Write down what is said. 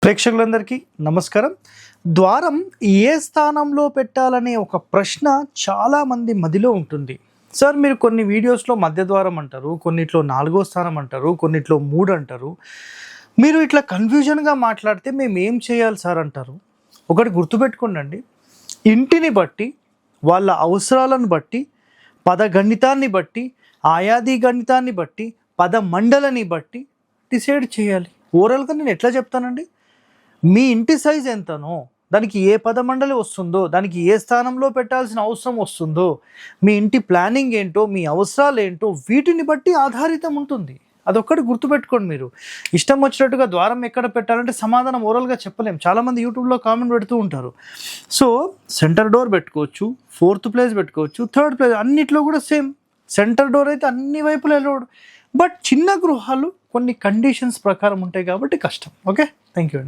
ప్రేక్షకులందరికీ నమస్కారం. ద్వారం ఏ స్థానంలో పెట్టాలనే ఒక ప్రశ్న చాలామంది మదిలో ఉంటుంది. సార్, మీరు కొన్ని వీడియోస్లో మధ్య ద్వారం అంటారు, కొన్నిట్లో 4వ స్థానం అంటారు, కొన్నిట్లో 3 అంటారు. మీరు ఇట్లా కన్ఫ్యూజన్గా మాట్లాడితే మేము ఏం చేయాలి సార్ అంటారు. ఒకటి గుర్తుపెట్టుకోండి, ఇంటిని బట్టి, వాళ్ళ అవసరాలను బట్టి, పద గణితాన్ని బట్టి, ఆయాది గణితాన్ని బట్టి, పద మండలని బట్టి డిసైడ్ చేయాలి. ఓవరాల్గా నేను ఎట్లా చెప్తానండి, మీ ఇంటి సైజ్ ఎంతనో, దానికి ఏ పదమండలి వస్తుందో, దానికి ఏ స్థానంలో పెట్టాల్సిన అవసరం వస్తుందో, మీ ఇంటి ప్లానింగ్ ఏంటో, మీ అవసరాలు ఏంటో, వీటిని బట్టి ఆధారితం ఉంటుంది. అదొక్కటి గుర్తుపెట్టుకోండి. మీరు ఇష్టం వచ్చినట్టుగా ద్వారం ఎక్కడ పెట్టాలంటే సమాధానం ఓరల్గా చెప్పలేం. చాలామంది యూట్యూబ్లో కామెంట్ పెడుతూ ఉంటారు. సో సెంటర్ డోర్ పెట్టుకోవచ్చు, 4th ప్లేస్ పెట్టుకోవచ్చు, 3rd ప్లేస్, అన్నిట్లో కూడా సేమ్. సెంటర్ డోర్ అయితే అన్ని వైపులు అలౌడ్. బట్ చిన్న గృహాలు కొన్ని కండిషన్స్ ప్రకారం ఉంటాయి కాబట్టి కష్టం. ఓకే, థ్యాంక్ యూ అండి.